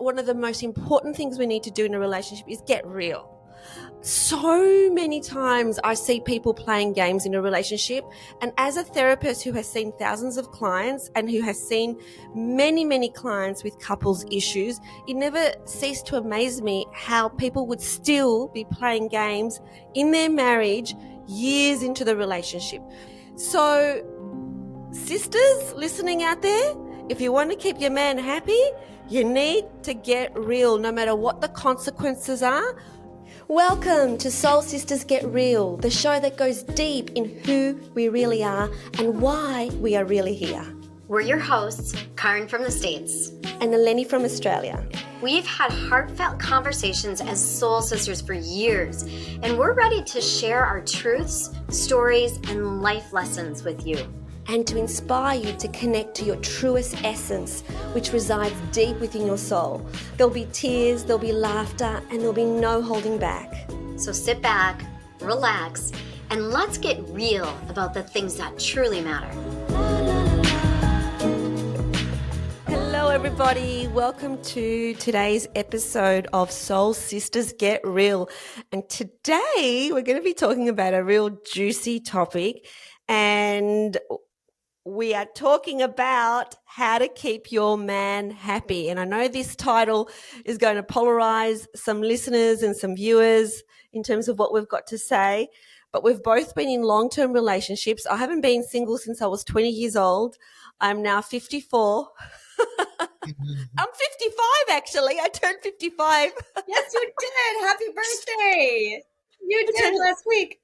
one of the most important things we need to do in a relationship is get real. So many times I see people playing games in a relationship, and as a therapist who has seen thousands of clients and who has seen many clients with couples issues, it never ceased to amaze me how people would still be playing games in their marriage years into the relationship. So sisters listening out there, if you want to keep your man happy, you need to get real no matter what the consequences are. Welcome to Soul Sisters Get Real, the show that goes deep in who we really are and why we are really here. We're your hosts, Caryn from the States. And Eleni from Australia. We've had heartfelt conversations as soul sisters for years, and we're ready to share our truths, stories, and life lessons with you. And to inspire you to connect to your truest essence, which resides deep within your soul. There'll be tears, there'll be laughter, and there'll be no holding back. So sit back, relax, and let's get real about the things that truly matter. Hello everybody, welcome to today's episode of Soul Sisters Get Real. And today we're going to be talking about a real juicy topic, and we are talking about how to keep your man happy. And I know this title is going to polarize some listeners and some viewers in terms of what we've got to say, but we've both been in long-term relationships. I haven't been single since I was 20 years old. I'm now 54. I'm 55 actually. I turned 55. Yes, you did. Happy birthday. You did last week.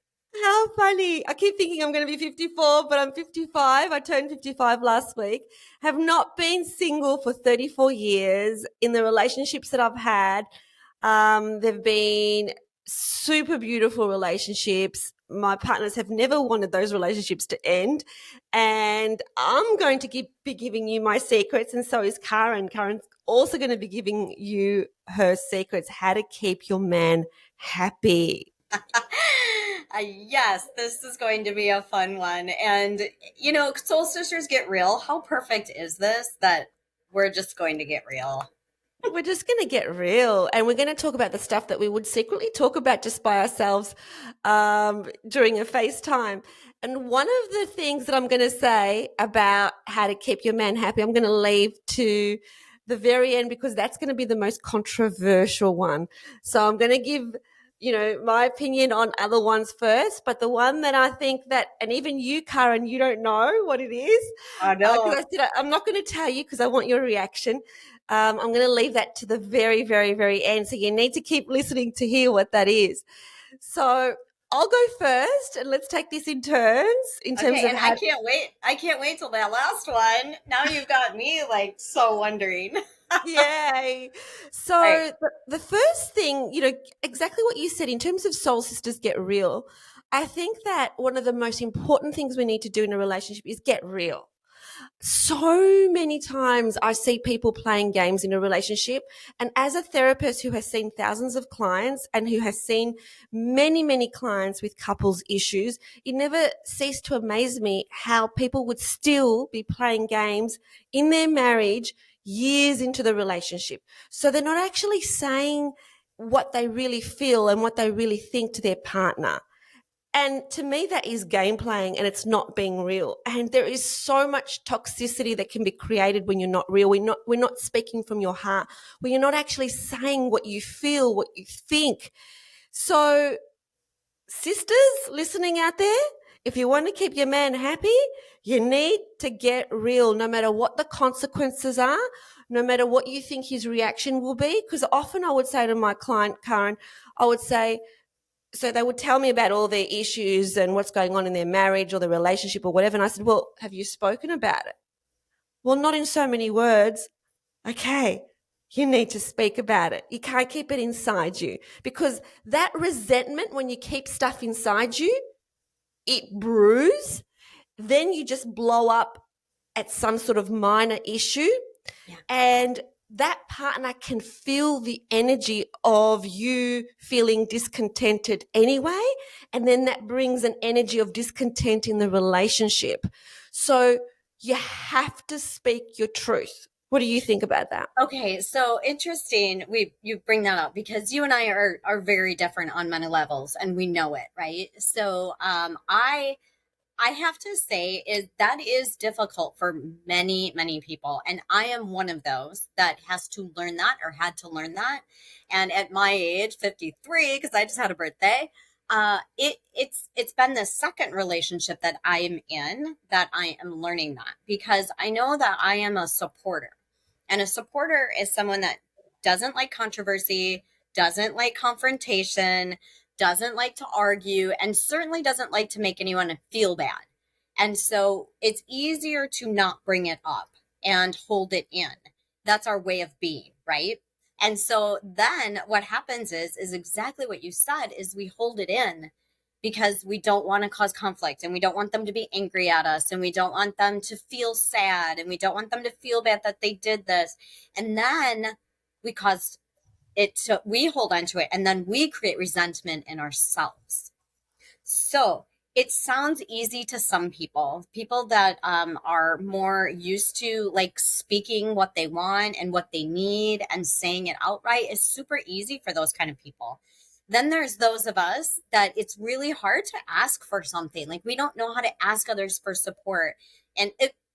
How funny. I keep thinking I'm going to be 54, but I'm 55. I turned 55 last week. Have not been single for 34 years. In the relationships that I've had, they've been super beautiful relationships. My partners have never wanted those relationships to end. And I'm going to be giving you my secrets, and so is Caryn. Caryn's also going to be giving you her secrets, how to keep your man happy. Yes, this is going to be a fun one. And, you know, Soul Sisters Get Real. How perfect is this that we're just going to get real? We're just going to get real, and we're going to talk about the stuff that we would secretly talk about just by ourselves during a FaceTime. And one of the things that I'm going to say about how to keep your man happy, I'm going to leave to the very end because that's going to be the most controversial one. So I'm going to give my opinion on other ones first, but the one that I think that, and even you, Caryn, you don't know what it is. I know. I'm not going to tell you because I want your reaction. I'm going to leave that to the very, very, very end. So you need to keep listening to hear what that is. So I'll go first, and let's take this in turns. Okay, and I can't wait. I can't wait till that last one. Now you've got me so wondering. Yay. So right. the first thing, exactly what you said in terms of Soul Sisters Get Real, I think that one of the most important things we need to do in a relationship is get real. So many times I see people playing games in a relationship, and as a therapist who has seen thousands of clients and who has seen many clients with couples issues, it never ceased to amaze me how people would still be playing games in their marriage years into the relationship. So they're not actually saying what they really feel and what they really think to their partner. And to me, that is game playing, and it's not being real. And there is so much toxicity that can be created when you're not real. We're not speaking from your heart, when you're not actually saying what you feel, what you think. So sisters listening out there, if you want to keep your man happy, you need to get real no matter what the consequences are, no matter what you think his reaction will be. Because often I would say to my client, Caryn, I would say, so they would tell me about all their issues and what's going on in their marriage or their relationship or whatever. And I said, well, have you spoken about it? Well, not in so many words. Okay, you need to speak about it. You can't keep it inside you, because that resentment, when you keep stuff inside you, it brews. Then you just blow up at some sort of minor issue. Yeah. And that partner can feel the energy of you feeling discontented anyway, and then that brings an energy of discontent in the relationship. So you have to speak your truth. What do you think about that? Okay, so interesting. You bring that up because you and I are very different on many levels, and we know it, right? So, I have to say is that is difficult for many people, and I am one of those that has to learn that or had to learn that. And at my age, 53, because I just had a birthday, it's been the second relationship that I am in that I am learning that, because I know that I am a supporter. And a supporter is someone that doesn't like controversy, doesn't like confrontation, doesn't like to argue, and certainly doesn't like to make anyone feel bad. And so it's easier to not bring it up and hold it in. That's our way of being, right? And so then what happens is exactly what you said, is we hold it in because we don't want to cause conflict, and we don't want them to be angry at us, and we don't want them to feel sad, and we don't want them to feel bad that they did this. And then we cause we hold on to it, and then we create resentment in ourselves. So it sounds easy to some people that are more used to like speaking what they want and what they need and saying it outright. Is super easy for those kind of people. Then there's those of us that it's really hard to ask for something. Like, we don't know how to ask others for support. And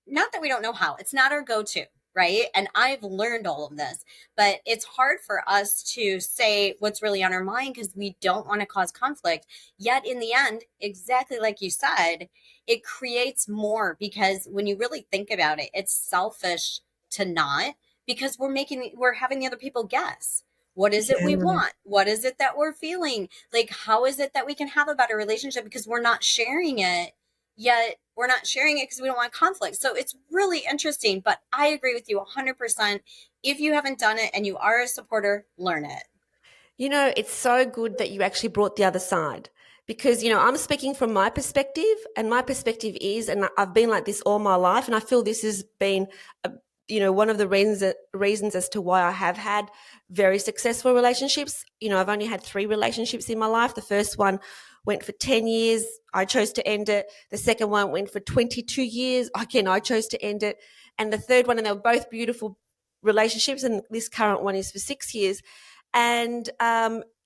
not that we don't know how, it's not our go-to, right? And I've learned all of this, but it's hard for us to say what's really on our mind because we don't want to cause conflict. Yet in the end, exactly like you said, it creates more, because when you really think about it, it's selfish to not, because we're having the other people guess. What is it we want? What is it that we're feeling? Like, how is it that we can have a better relationship? Because we're not sharing it, yet we're not sharing it because we don't want conflict. So it's really interesting, but I agree with you 100%. If you haven't done it and you are a supporter, learn it. You know, it's so good that you actually brought the other side, because, you know, I'm speaking from my perspective, and my perspective is, and I've been like this all my life, and I feel this has been, one of the reasons as to why I have had very successful relationships. You know, I've only had 3 relationships in my life. The first one went for 10 years. I chose to end it. The second one went for 22 years. Again, I chose to end it. And the third one, and they were both beautiful relationships, and this current one is for 6 years. And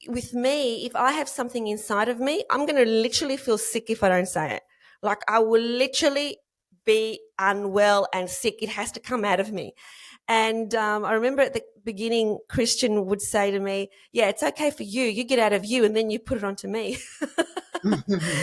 with me, if I have something inside of me, I'm going to literally feel sick if I don't say it. Like, I will literally be unwell and sick. It has to come out of me. And I remember at the beginning, Christian would say to me, yeah, it's okay for you. You get out of you and then you put it onto me.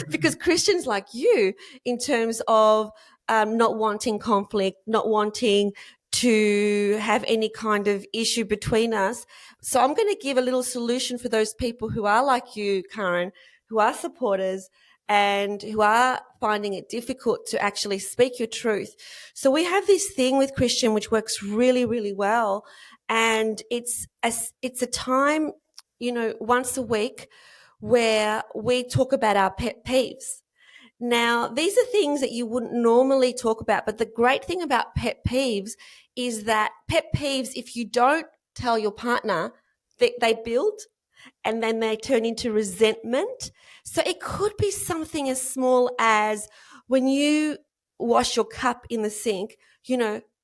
Because Christian's like you in terms of not wanting conflict, not wanting to have any kind of issue between us. So I'm going to give a little solution for those people who are like you, Caryn, who are supporters and who are finding it difficult to actually speak your truth. So we have this thing with Christian which works really, really well, and it's a time, once a week where we talk about our pet peeves. Now, these are things that you wouldn't normally talk about, but the great thing about pet peeves is that pet peeves, if you don't tell your partner, they build, and then they turn into resentment. So it could be something as small as when you wash your cup in the sink,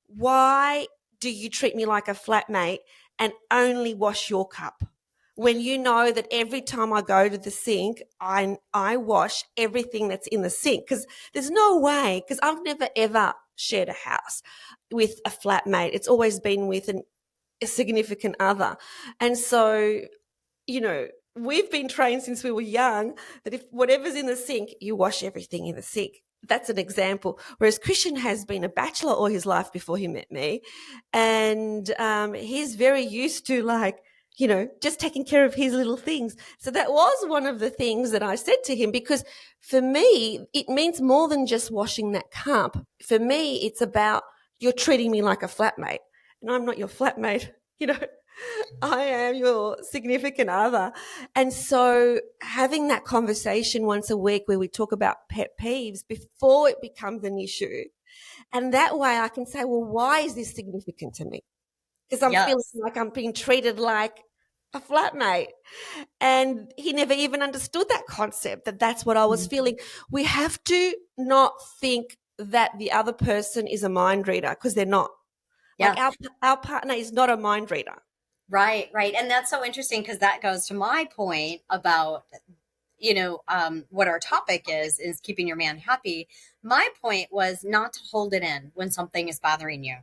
why do you treat me like a flatmate and only wash your cup? When you know that every time I go to the sink, I wash everything that's in the sink, because there's no way, because I've never ever shared a house with a flatmate. It's always been with a significant other. And so, we've been trained since we were young that if whatever's in the sink, you wash everything in the sink. That's an example. Whereas Christian has been a bachelor all his life before he met me. And he's very used to just taking care of his little things. So that was one of the things that I said to him, because for me, it means more than just washing that cup. For me, it's about you're treating me like a flatmate, and I'm not your flatmate, I am your significant other. And so having that conversation once a week where we talk about pet peeves before it becomes an issue. And that way I can say, well, why is this significant to me? Because I'm feeling like I'm being treated like a flatmate. And he never even understood that concept, that that's what I was feeling. We have to not think that the other person is a mind reader, because they're not. Yeah. Like our partner is not a mind reader. Right. And that's so interesting because that goes to my point about, what our topic is keeping your man happy. My point was not to hold it in when something is bothering you,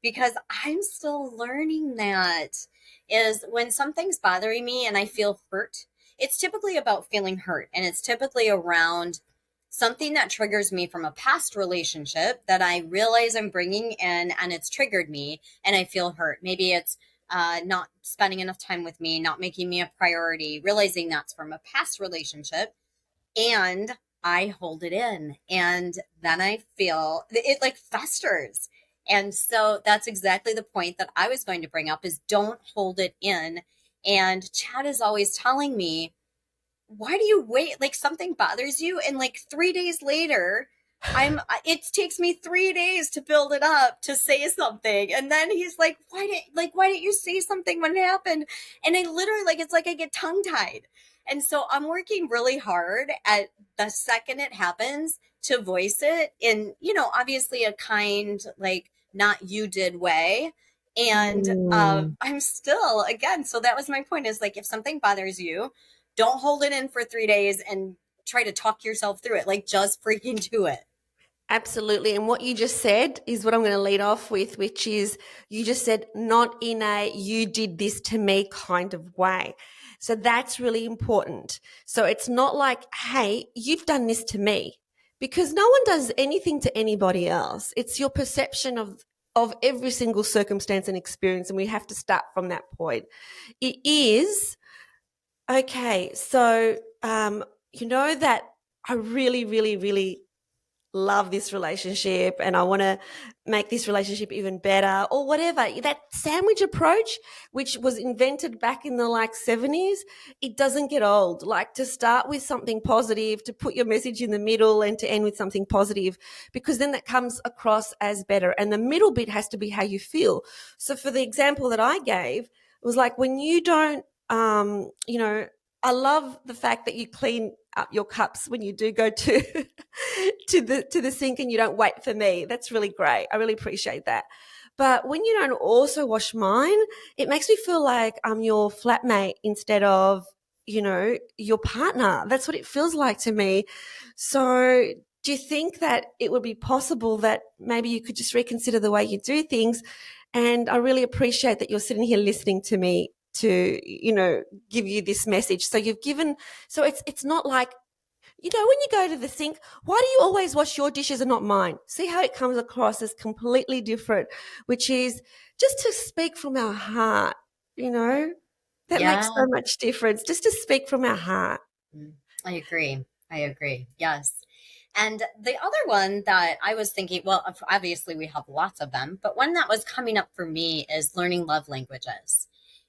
because I'm still learning that is when something's bothering me and I feel hurt, it's typically about feeling hurt. And it's typically around something that triggers me from a past relationship that I realize I'm bringing in, and it's triggered me and I feel hurt. Maybe it's not spending enough time with me, not making me a priority, realizing that's from a past relationship. And I hold it in. And then I feel it like festers. And so that's exactly the point that I was going to bring up is don't hold it in. And Chad is always telling me, why do you wait? Like something bothers you, and like 3 days later, it takes me 3 days to build it up to say something. And then he's like, why didn't you say something when it happened? And I literally, like, it's like I get tongue tied. And so I'm working really hard at the second it happens to voice it in, obviously a kind, like, not you did way. And I'm still, again, so that was my point, is like, if something bothers you, don't hold it in for 3 days and try to talk yourself through it. Like, just freaking do it. Absolutely. And what you just said is what I'm going to lead off with, which is you just said not in a you did this to me kind of way. So that's really important. So it's not like, hey, you've done this to me, because no one does anything to anybody else. It's your perception of every single circumstance and experience. And we have to start from that point. It is, okay, so that I really, really, really love this relationship and I want to make this relationship even better or whatever. That sandwich approach, which was invented back in the 70s, it doesn't get old. Like, to start with something positive, to put your message in the middle and to end with something positive, because then that comes across as better. And the middle bit has to be how you feel. So for the example that I gave, it was like, when you don't, I love the fact that you clean up your cups when you do go to to the sink and you don't wait for me. That's really great. I really appreciate that. But when you don't also wash mine, it makes me feel like I'm your flatmate instead of, your partner. That's what it feels like to me. So do you think that it would be possible that maybe you could just reconsider the way you do things? And I really appreciate that you're sitting here listening to me to, give you this message. So it's not like, when you go to the sink, why do you always wash your dishes and not mine? See how it comes across as completely different, which is just to speak from our heart, that makes so much difference, just to speak from our heart. I agree. Yes. And the other one that I was thinking, well, obviously we have lots of them, but one that was coming up for me is learning love languages.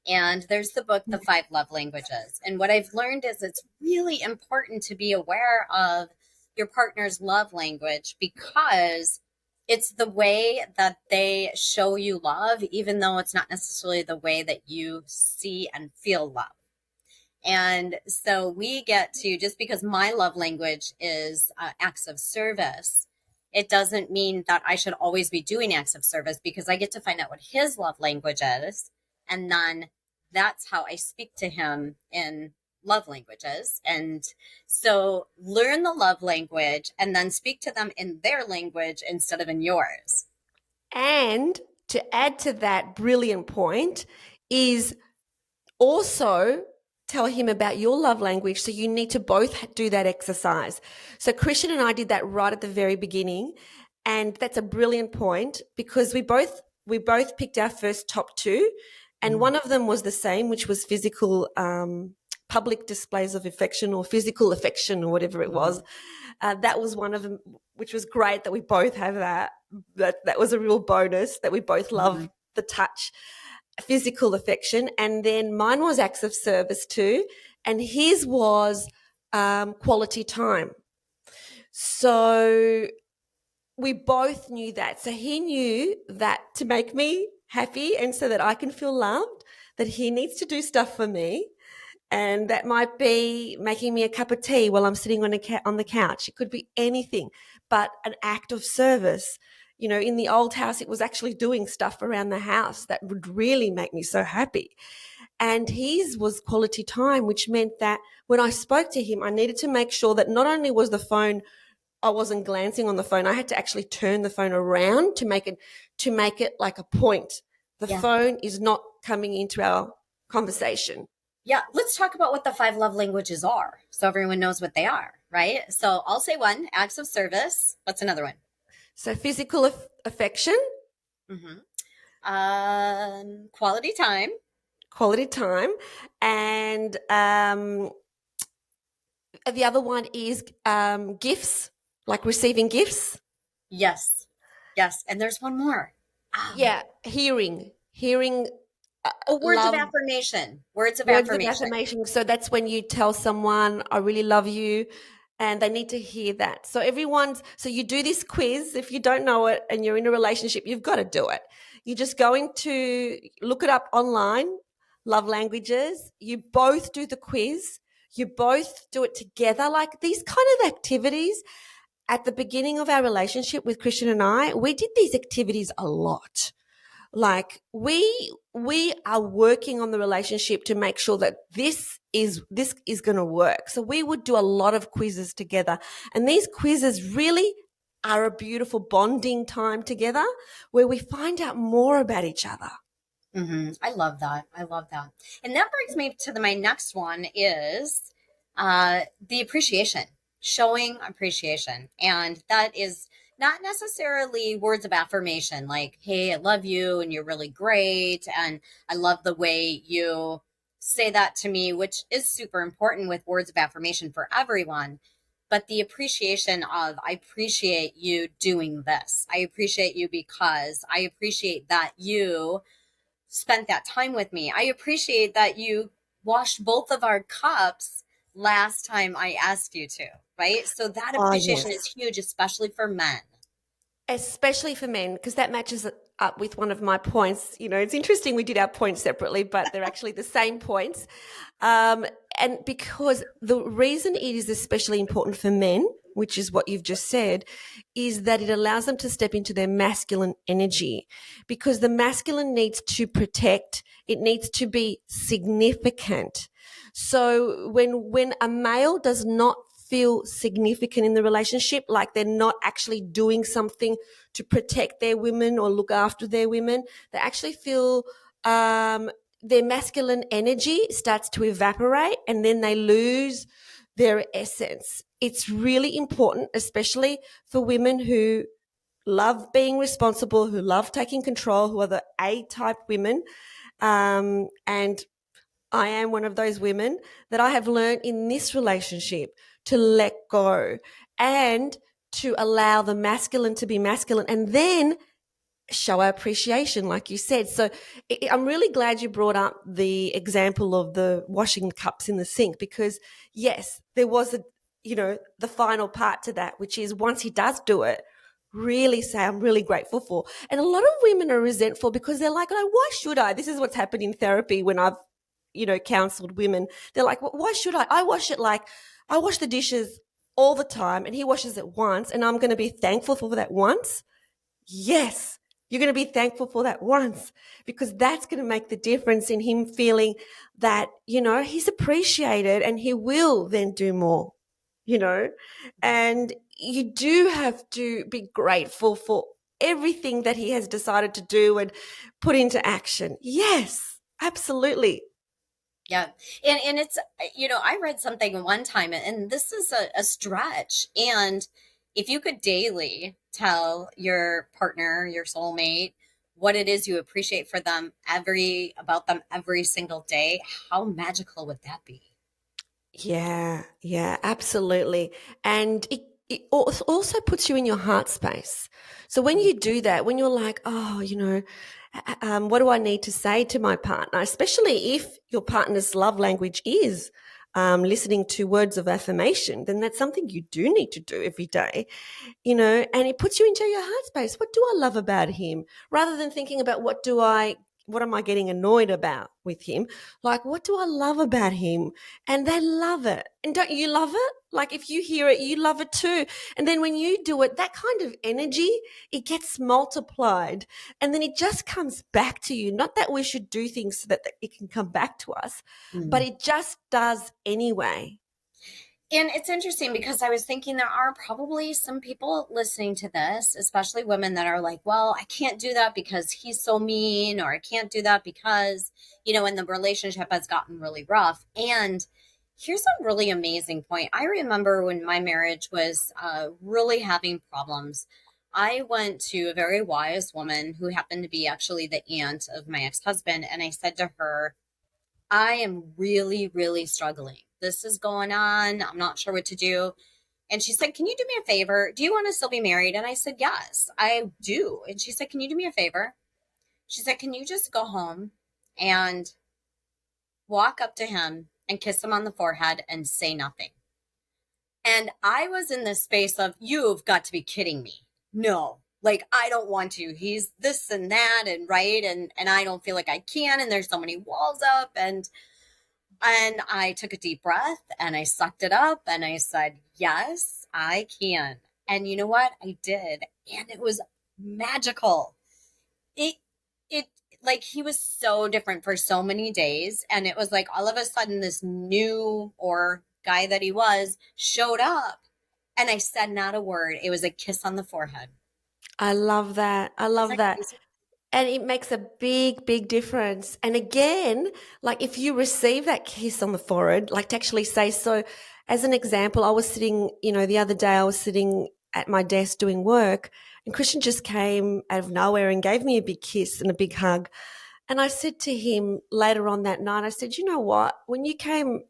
And there's the book, The 5 Love Languages. And what I've learned is it's really important to be aware of your partner's love language, because it's the way that they show you love, even though it's not necessarily the way that you see and feel love. And so we get to, just because my love language is acts of service, it doesn't mean that I should always be doing acts of service, because I get to find out what his love language is. And then that's how I speak to him in love languages. And so learn the love language and then speak to them in their language instead of in yours. And to add to that brilliant point is also tell him about your love language. So you need to both do that exercise. So Christian and I did that right at the very beginning. And that's a brilliant point, because we both picked our first top 2. And one of them was the same, which was physical, public displays of affection or physical affection or whatever it was. That was one of them, which was great that we both have that. That was a real bonus, that we both love the touch, physical affection. And then mine was acts of service too. And his was quality time. So we both knew that. So he knew that to make me happy and so that I can feel loved, that he needs to do stuff for me. And that might be making me a cup of tea while I'm sitting on the couch. It could be anything, but an act of service You know, in the old house, it was actually doing stuff around the house that would really make me so happy. And his was quality time, which meant that when I spoke to him, I needed to make sure that not only was the phone, I wasn't glancing on the phone, I had to actually turn the phone around to make it like a point. The phone is not coming into our conversation. Yeah, let's talk about what the 5 love languages are so everyone knows what they are, right? So I'll say one, acts of service. What's another one? So physical affection. Mm-hmm. Quality time. And the other one is gifts, like receiving gifts. Yes. And there's one more. Hearing. Words of affirmation. Words of affirmation. So that's when you tell someone, I really love you, and they need to hear that. So you do this quiz. If you don't know it and you're in a relationship, you've got to do it. You're just going to look it up online, love languages. You both do the quiz. You both do it together. Like these kind of activities at the beginning of our relationship with Christian and I, we did these activities a lot. Like we are working on the relationship to make sure that this is going to work. So we would do a lot of quizzes together, and these quizzes really are a beautiful bonding time together where we find out more about each other. Mm-hmm. I love that. And that brings me to my next one is the appreciation, showing appreciation. And that is not necessarily words of affirmation like, hey, I love you and you're really great. And I love the way you say that to me, which is super important with words of affirmation for everyone. But the appreciation of, I appreciate you doing this. I appreciate you because I appreciate that you spent that time with me. I appreciate that you washed both of our cups last time I asked you to, right? So that appreciation is huge, especially for men. Especially for men, because that matches up with one of my points. You know, it's interesting we did our points separately, but they're actually the same points. And because the reason it is especially important for men, which is what you've just said, is that it allows them to step into their masculine energy, because the masculine needs to protect, it needs to be significant. So when a male does not feel significant in the relationship, like they're not actually doing something to protect their women or look after their women, they actually feel their masculine energy starts to evaporate, and then they lose their essence. It's really important, especially for women who love being responsible, who love taking control, who are the A-type women. And I am one of those women that I have learned in this relationship to let go and to allow the masculine to be masculine, and then show our appreciation, like you said. So I'm really glad you brought up the example of the washing cups in the sink, because yes, there was the final part to that, which is once he does do it, really say, I'm really grateful for. And a lot of women are resentful because they're like, oh, why should I? This is what's happened in therapy when I've, counseled women. They're like, well, why should I? I wash the dishes all the time and he washes it once, and I'm going to be thankful for that once. Yes, you're going to be thankful for that once, because that's going to make the difference in him feeling that, he's appreciated, and he will then do more, and you do have to be grateful for everything that he has decided to do and put into action. Yes, absolutely. Yeah. And it's, I read something one time, and this is a stretch. And if you could daily tell your partner, your soulmate, what it is you appreciate for them about them every single day, how magical would that be? Yeah, absolutely. And it also puts you in your heart space. So when you do that, when you're like, oh, what do I need to say to my partner, especially if your partner's love language is listening to words of affirmation, then that's something you do need to do every day, and it puts you into your heart space. What do I love about him? Rather than thinking about what do I what am I getting annoyed about with him? Like, what do I love about him? And they love it. And don't you love it? Like, if you hear it, you love it too. And then when you do it, that kind of energy, it gets multiplied. And then it just comes back to you. Not that we should do things so that it can come back to us, but it just does anyway. And it's interesting because I was thinking there are probably some people listening to this, especially women, that are like, well, I can't do that because he's so mean, or I can't do that because, when the relationship has gotten really rough. And here's a really amazing point. I remember when my marriage was really having problems, I went to a very wise woman who happened to be actually the aunt of my ex-husband. And I said to her, I am really, really struggling. This is going on. I'm not sure what to do. And she said, can you do me a favor? Do you want to still be married? And I said, yes, I do. And she said, can you do me a favor? She said, can you just go home and walk up to him and kiss him on the forehead and say nothing? And I was in this space of, you've got to be kidding me. No, like, I don't want to. He's this and that and right. And I don't feel like I can. And there's so many walls up. And I took a deep breath and I sucked it up and I said, yes, I can. And you know what? I did. And it was magical. It like, he was so different for so many days. And it was like, all of a sudden, this new or guy that he was showed up and I said not a word. It was a kiss on the forehead. I love that. I love that. And it makes a big, big difference. And again, like, if you receive that kiss on the forehead, like, to actually say so. As an example, I was sitting, the other day I was sitting at my desk doing work, and Christian just came out of nowhere and gave me a big kiss and a big hug. And I said to him later on that night, I said, you know what? When you came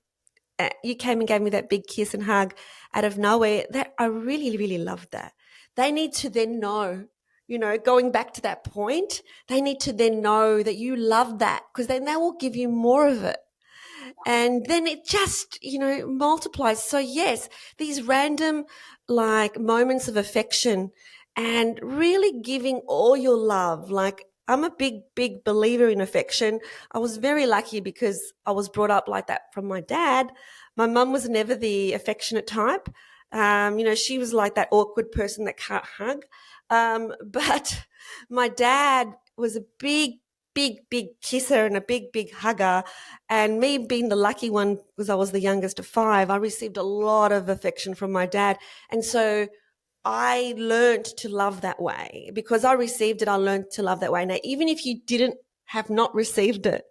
and gave me that big kiss and hug out of nowhere, that I really, really loved that. They need to then know, going back to that point, they need to then know that you love that, because then they will give you more of it. And then it just, multiplies. So yes, these random like moments of affection and really giving all your love. Like, I'm a big, big believer in affection. I was very lucky because I was brought up like that from my dad. My mum was never the affectionate type. She was like that awkward person that can't hug. But my dad was a big, big kisser and a big, big hugger. And me being the lucky one, because I was the youngest of 5, I received a lot of affection from my dad. And so I learned to love that way. Because I received it, I learned to love that way. Now, even if you have not received it,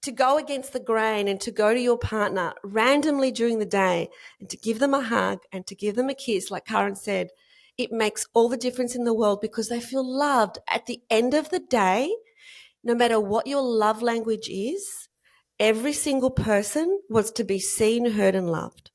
to go against the grain and to go to your partner randomly during the day and to give them a hug and to give them a kiss, like Caryn said, it makes all the difference in the world, because they feel loved. At the end of the day, no matter what your love language is, every single person wants to be seen, heard, and loved.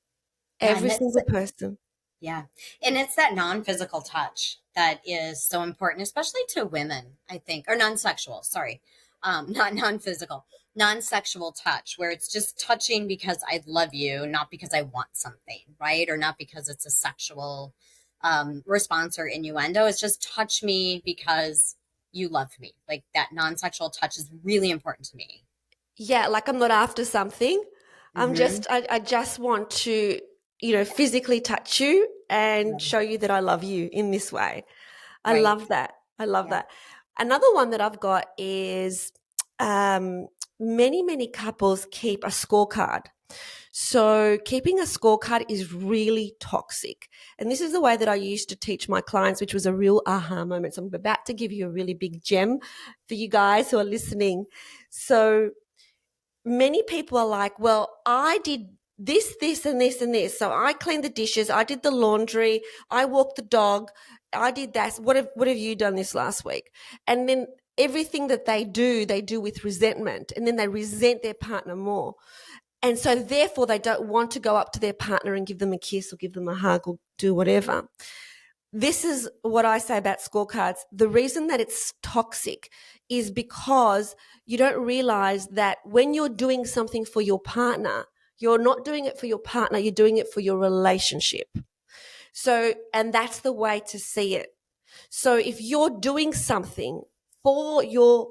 Every single person. Yeah. And it's that non-physical touch that is so important, especially to women, I think, or non-sexual, sorry. Not non-physical, non-sexual touch, where it's just touching because I love you, not because I want something, right? Or not because it's a sexual response or innuendo. It's just touch me because you love me. Like, that non-sexual touch is really important to me. Yeah, like, I'm not after something. I just want to, physically touch you and show you that I love you in this way. I love that. I love that. Another one that I've got is many couples keep a scorecard. So keeping a scorecard is really toxic. And this is the way that I used to teach my clients, which was a real aha moment. So I'm about to give you a really big gem for you guys who are listening. So many people are like, well, I did this, and this, and this. So I cleaned the dishes. I did the laundry. I walked the dog. I did that. What have you done this last week? And then everything that they do with resentment. And then they resent their partner more. And so therefore they don't want to go up to their partner and give them a kiss or give them a hug or do whatever. This is what I say about scorecards. The reason that it's toxic is because you don't realize that when you're doing something for your partner, you're not doing it for your partner, you're doing it for your relationship. So, and that's the way to see it. So if you're doing something for your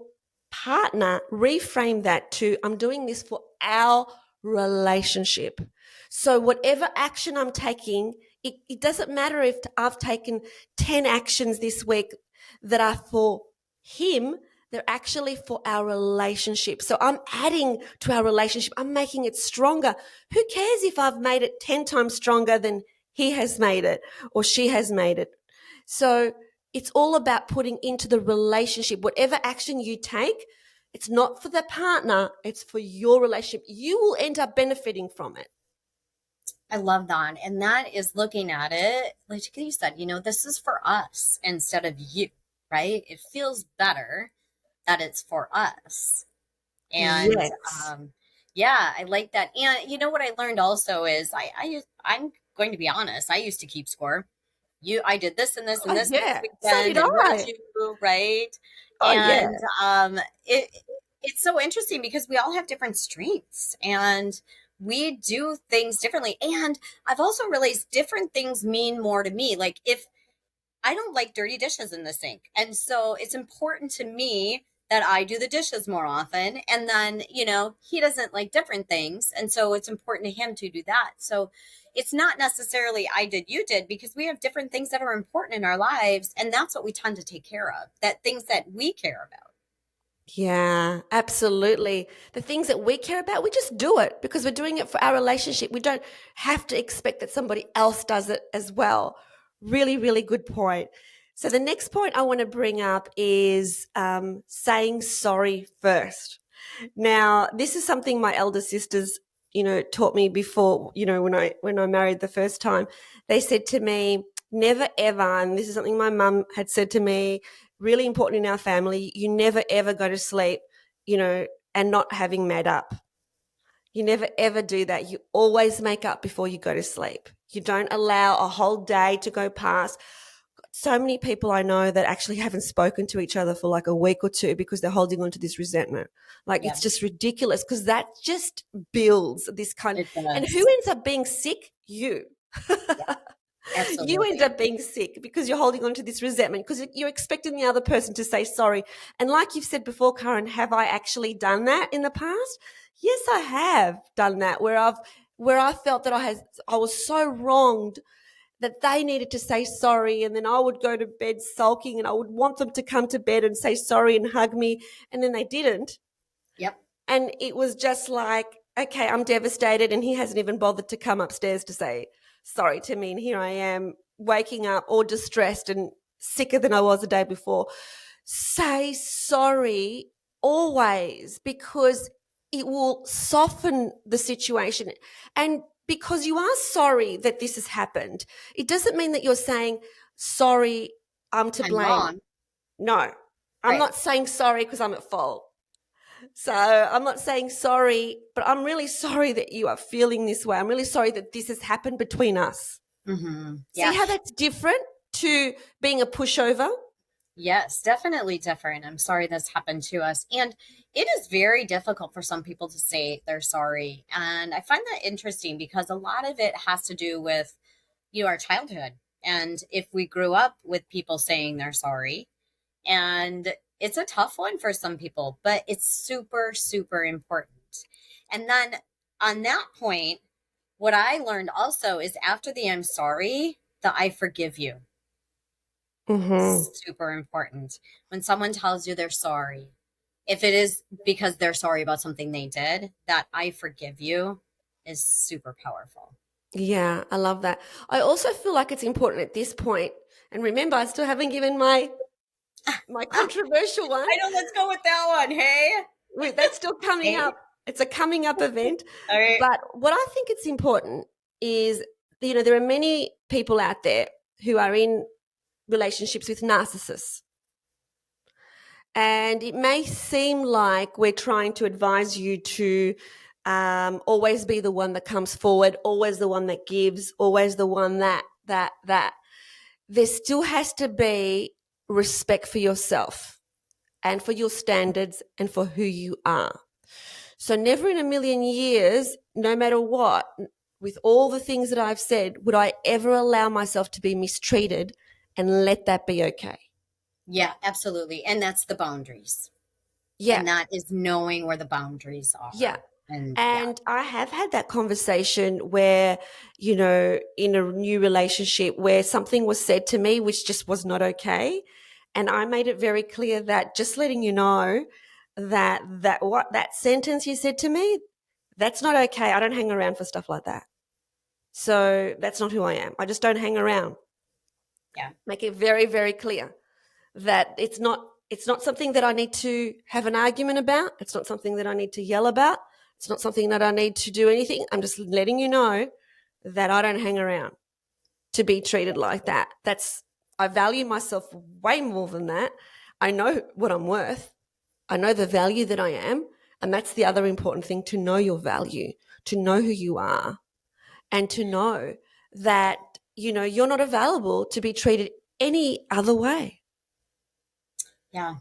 partner, reframe that to, I'm doing this for our relationship. So whatever action I'm taking, it doesn't matter if I've taken 10 actions this week that are for him, they're actually for our relationship. So I'm adding to our relationship. I'm making it stronger. Who cares if I've made it 10 times stronger than he has made it or she has made it? So it's all about putting into the relationship. Whatever action you take, it's not for the partner, it's for your relationship. You will end up benefiting from it. I love that. And that is looking at it, like you said, this is for us instead of you, right? It feels better that it's for us. And Yes. yeah, I like that. And what I learned also is I'm going to be honest, I used to keep score. I did this and this and this Yeah. weekend, So did and what I. did you, right? Oh, yeah. And it's so interesting because we all have different strengths and we do things differently. And I've also realized different things mean more to me. Like if I don't like dirty dishes in the sink, and so it's important to me that I do the dishes more often. And then, he doesn't like different things. And so it's important to him to do that. So it's not necessarily I did, you did, because we have different things that are important in our lives. And that's what we tend to take care of, that things that we care about. Yeah, absolutely. The things that we care about, we just do it because we're doing it for our relationship. We don't have to expect that somebody else does it as well. Really, really good point. So the next point I want to bring up is saying sorry first. Now, this is something my elder sisters, taught me before, when I married the first time. They said to me, never ever, and this is something my mum had said to me, really important in our family, you never ever go to sleep, and not having made up. You never ever do that. You always make up before you go to sleep. You don't allow a whole day to go past. So many people I know that actually haven't spoken to each other for like a week or two because they're holding on to this resentment. Like It's just ridiculous because that just builds this kind of, and who ends up being sick? You. Yeah. Absolutely. You end up being sick because you're holding on to this resentment because you're expecting the other person to say sorry. And like you've said before, Caryn, have I actually done that in the past? Yes, I have done that where I felt that I was so wronged that they needed to say sorry, and then I would go to bed sulking and I would want them to come to bed and say sorry and hug me, and then they didn't. Yep. And it was just like, okay, I'm devastated, and he hasn't even bothered to come upstairs to say sorry to me, and here I am waking up all distressed and sicker than I was the day before. Say sorry always, because it will soften the situation. And because you are sorry that this has happened, it doesn't mean that you're saying, sorry, I'm to blame. Wrong. No, I'm not saying sorry because I'm at fault. So I'm not saying sorry, but I'm really sorry that you are feeling this way. I'm really sorry that this has happened between us. Mm-hmm. Yeah. See how that's different to being a pushover? Yes, definitely different. I'm sorry this happened to us. And it is very difficult for some people to say they're sorry. And I find that interesting because a lot of it has to do with, our childhood. And if we grew up with people saying they're sorry, and it's a tough one for some people, but it's super, super important. And then on that point, what I learned also is after the I'm sorry, the I forgive you. Mm-hmm. Super important. When someone tells you they're sorry, if it is because they're sorry about something they did, that I forgive you is super powerful. Yeah, I love that. I also feel like it's important at this point, and remember, I still haven't given my controversial one. I know, let's go with that one. Hey, wait, that's still coming up. It's a coming up event. All right. But what I think it's important is, there are many people out there who are in relationships with narcissists. And it may seem like we're trying to advise you to always be the one that comes forward, always the one that gives, always the one that. There still has to be respect for yourself and for your standards and for who you are. So never in a million years, no matter what, with all the things that I've said, would I ever allow myself to be mistreated and let that be okay. Yeah, absolutely. And that's the boundaries. Yeah. And that is knowing where the boundaries are. Yeah. And And I have had that conversation where, in a new relationship where something was said to me which just was not okay. And I made it very clear that just letting you know that what that sentence you said to me, that's not okay. I don't hang around for stuff like that. So that's not who I am. I just don't hang around. yeah. Make it very, very clear that it's not something that I need to have an argument about. It's not something that I need to yell about. It's not something that I need to do anything. I'm just letting you know that I don't hang around to be treated like that. I value myself way more than that. I know what I'm worth. I know the value that I am. And that's the other important thing, to know your value, to know who you are, and to know that, you're not available to be treated any other way. Yeah.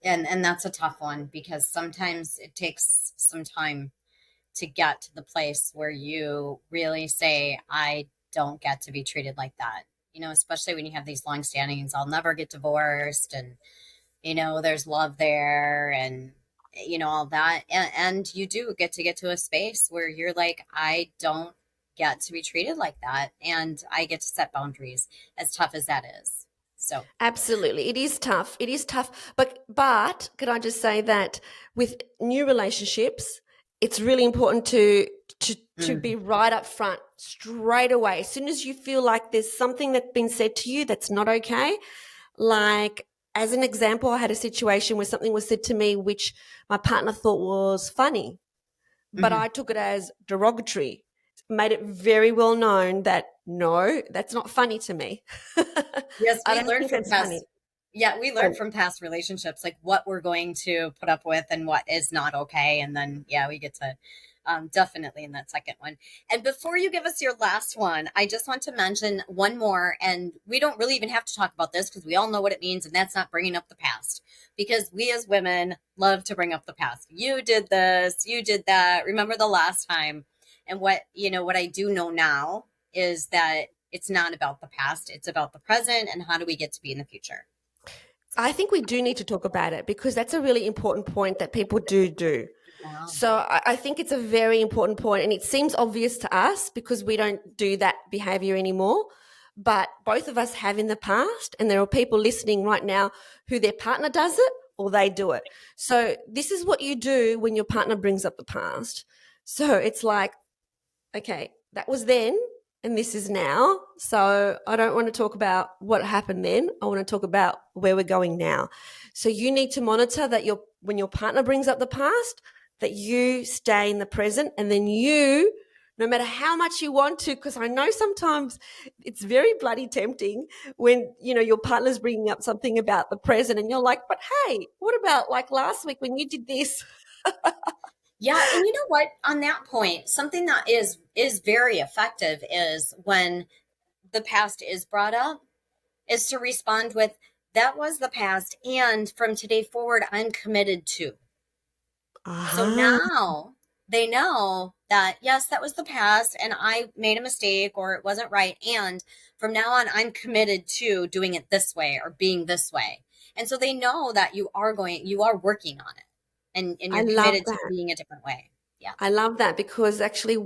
And that's a tough one, because sometimes it takes some time to get to the place where you really say, I don't get to be treated like that. Especially when you have these long standings, I'll never get divorced, and there's love there, and all that. And you do get to a space where you're like, I don't get to be treated like that, and I get to set boundaries, as tough as that is. So Absolutely. It is tough. It is tough. But could I just say that with new relationships, it's really important to be right up front straight away. As soon as you feel like there's something that's been said to you that's not okay, like as an example, I had a situation where something was said to me which my partner thought was funny, but I took it as derogatory. Made it very well known that no, that's not funny to me. Yes, I we don't learned think from that's past. funny. Yeah, we learned from past relationships, like what we're going to put up with and what is not okay. And then, we get to definitely in that second one. And before you give us your last one, I just want to mention one more. And we don't really even have to talk about this, because we all know what it means. And that's not bringing up the past, because we as women love to bring up the past. You did this, you did that. Remember the last time? And what I do know now is that it's not about the past. It's about the present, and how do we get to be in the future? I think we do need to talk about it, because that's a really important point that people do. Wow. So I think it's a very important point, and it seems obvious to us because we don't do that behavior anymore. But both of us have in the past, and there are people listening right now who their partner does it or they do it. So this is what you do when your partner brings up the past. So it's like, okay, that was then and this is now. So I don't want to talk about what happened then. I want to talk about where we're going now. So you need to monitor that when your partner brings up the past, that you stay in the present, and then you, no matter how much you want to, because I know sometimes it's very bloody tempting when, your partner's bringing up something about the present and you're like, but hey, what about like last week when you did this? Yeah, and you know what? On that point, something that is very effective is when the past is brought up, is to respond with, that was the past, and from today forward, I'm committed to. So now they know that, yes, that was the past and I made a mistake or it wasn't right. And from now on, I'm committed to doing it this way or being this way. And so they know that you are working on it, and I you're love committed to that. being a different way. Yeah. I love that, because actually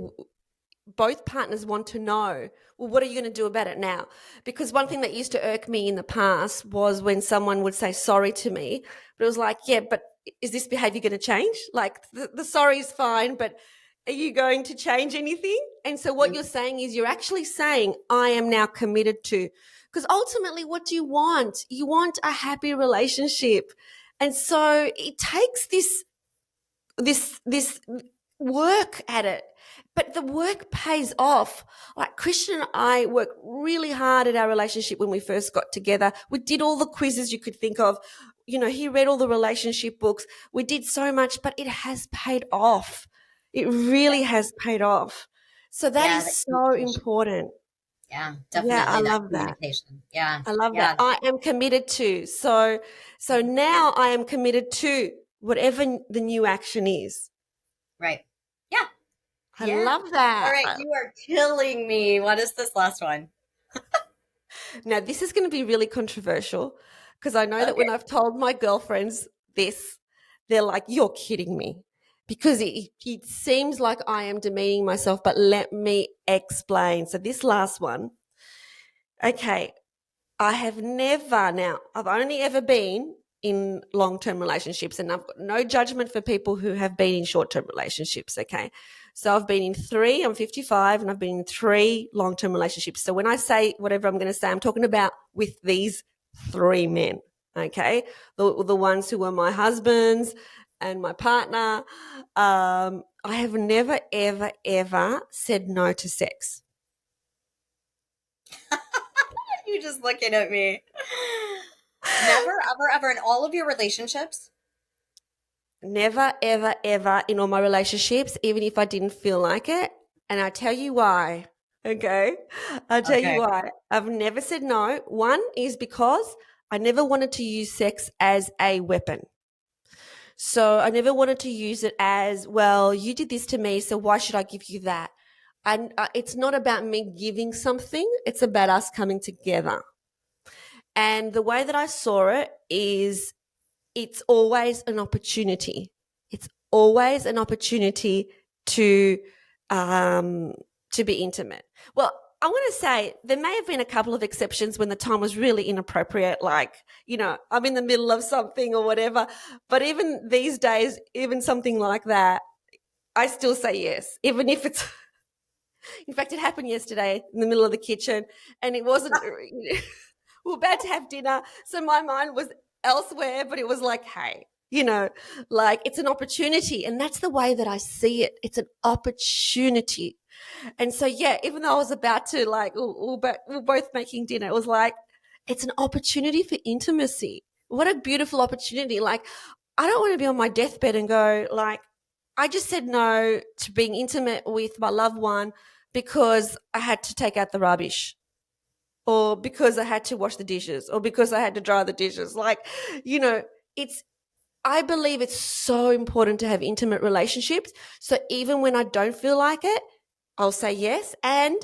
both partners want to know, well, what are you going to do about it now? Because one thing that used to irk me in the past was when someone would say sorry to me, but it was like, yeah, but is this behavior going to change? Like the sorry is fine, but are you going to change anything? And so what you're saying is you're actually saying, I am now committed to, because ultimately what do you want? You want a happy relationship. And so it takes this work at it, but the work pays off. Like Christian and I worked really hard at our relationship when we first got together. We did all the quizzes you could think of. He read all the relationship books. We did so much, but it has paid off. It really has paid off. So that Yeah, is so important. Yeah, Yeah, I definitely that love that. communication. Yeah. I love Yeah. that. I am committed to. So now I am committed to whatever the new action is. Right. Yeah. I Yeah. love that. All right. You are killing me. What is this last one? Now, this is going to be really controversial, because I know that Okay. when I've told my girlfriends this, they're like, you're kidding me. Because it seems like I am demeaning myself, but let me explain. So this last one, okay, I've only ever been in long-term relationships, and I've got no judgment for people who have been in short-term relationships, okay? So I've been in 3, I'm 55, and I've been in 3 long-term relationships. So when I say whatever I'm going to say, I'm talking about with these 3 men, okay? The ones who were my husbands and my partner. I have never, ever, ever said no to sex. You just looking at me. Never, ever, ever in all of your relationships? Never, ever, ever in all my relationships, even if I didn't feel like it. And I tell you why. Okay. I'll tell you Okay. why. I've never said no. One is because I never wanted to use sex as a weapon. So I never wanted to use it as, well, you did this to me, so why should I give you that? And it's not about me giving something. It's about us coming together. And the way that I saw it is, it's always an opportunity. It's always an opportunity to be intimate. Well, I want to say there may have been a couple of exceptions when the time was really inappropriate, like, I'm in the middle of something or whatever. But even these days, even something like that, I still say yes, even if it's, in fact, it happened yesterday in the middle of the kitchen, and it wasn't, we were about to have dinner. So my mind was elsewhere, but it was like, hey, like, it's an opportunity. And that's the way that I see it. It's an opportunity. And so, yeah, even though I was about to, like, we're both making dinner, it was like, it's an opportunity for intimacy. What a beautiful opportunity. Like, I don't want to be on my deathbed and go, like, I just said no to being intimate with my loved one because I had to take out the rubbish, or because I had to wash the dishes, or because I had to dry the dishes. Like, I believe it's so important to have intimate relationships. So even when I don't feel like it, I'll say yes. And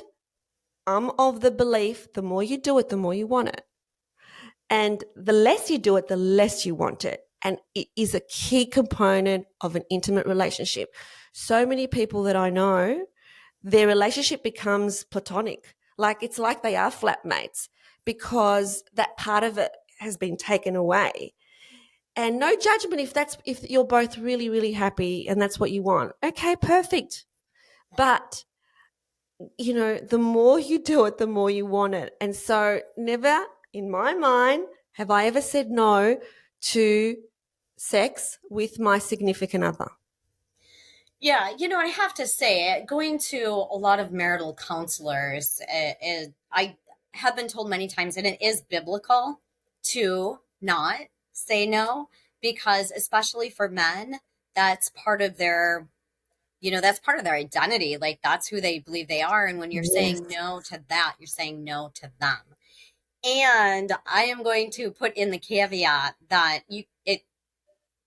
I'm of the belief, the more you do it, the more you want it. And the less you do it, the less you want it. And it is a key component of an intimate relationship. So many people that I know, their relationship becomes platonic. Like, it's like they are flatmates because that part of it has been taken away. And no judgment if you're both really, really happy and that's what you want. Okay, perfect. But, the more you do it, the more you want it. And so never in my mind have I ever said no to sex with my significant other. Yeah, I have to say, going to a lot of marital counselors, I have been told many times, and it is biblical to not say no, because especially for men, that's part of their, that's part of their identity. Like, that's who they believe they are. And when you're Yes. saying no to that, you're saying no to them. And I am going to put in the caveat that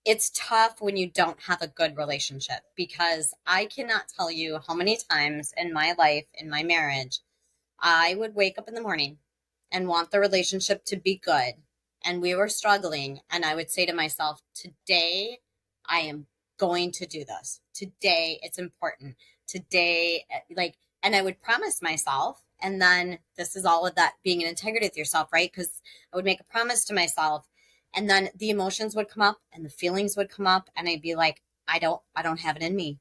it's tough when you don't have a good relationship, because I cannot tell you how many times in my life, in my marriage, I would wake up in the morning and want the relationship to be good. And we were struggling. And I would say to myself, today I am going to do this. Today it's important. Today, and I would promise myself. And then this is all of that being in integrity with yourself, right? Because I would make a promise to myself, and then the emotions would come up and the feelings would come up, and I'd be like, I don't have it in me.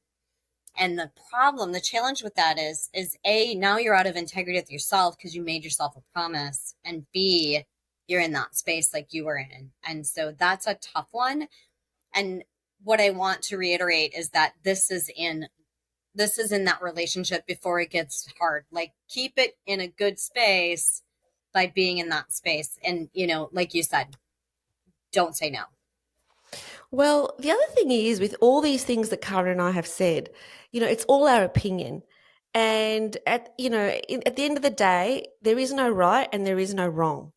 And the challenge with that is A, now you're out of integrity with yourself because you made yourself a promise, and B, you're in that space like you were in. And so that's a tough one. And what I want to reiterate is that this is in that relationship before it gets hard. Like, keep it in a good space by being in that space. And, like you said, don't say no. Well, the other thing is, with all these things that Cara and I have said, it's all our opinion. And at the end of the day, there is no right and there is no wrong.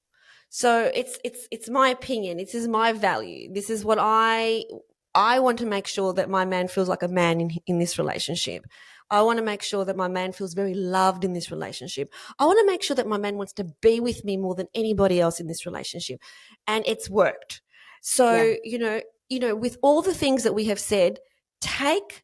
So it's my opinion. This is my value. This is what I I want to make sure that my man feels like a man in this relationship. I want to make sure that my man feels very loved in this relationship. I want to make sure that my man wants to be with me more than anybody else in this relationship. And it's worked. So, with all the things that we have said, take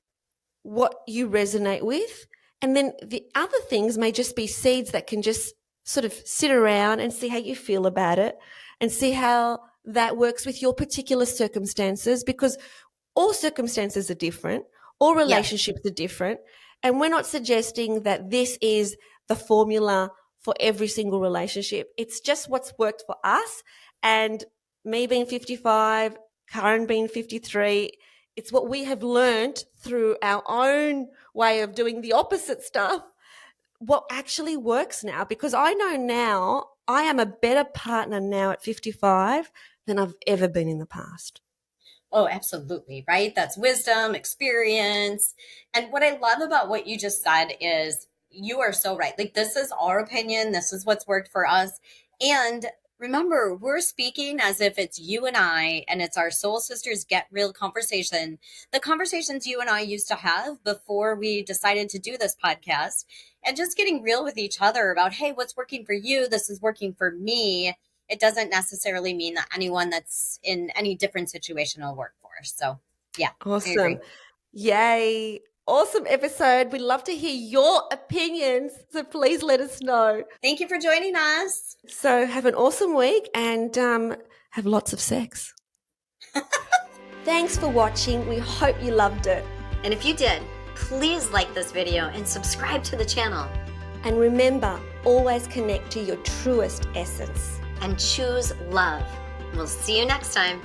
what you resonate with, and then the other things may just be seeds that can just sort of sit around and see how you feel about it and see how that works with your particular circumstances, because all circumstances are different, all relationships are different, and we're not suggesting that this is the formula for every single relationship. It's just what's worked for us. And me being 55, Caryn being 53, it's what we have learned through our own way of doing the opposite stuff, what actually works now. Because I know now I am a better partner now at 55 than I've ever been in the past. Oh, absolutely. Right. That's wisdom, experience. And what I love about what you just said is you are so right. Like, this is our opinion. This is what's worked for us. And remember, we're speaking as if it's you and I, and it's our Soul Sisters Get Real conversation. The conversations you and I used to have before we decided to do this podcast, and just getting real with each other about, hey, what's working for you? This is working for me. It doesn't necessarily mean that anyone that's in any different situation will work for us. So, yeah. Awesome. Yay. Awesome episode. We'd love to hear your opinions. So please let us know. Thank you for joining us. So have an awesome week and have lots of sex. Thanks for watching. We hope you loved it. And if you did, please like this video and subscribe to the channel. And remember, always connect to your truest essence. And choose love. We'll see you next time.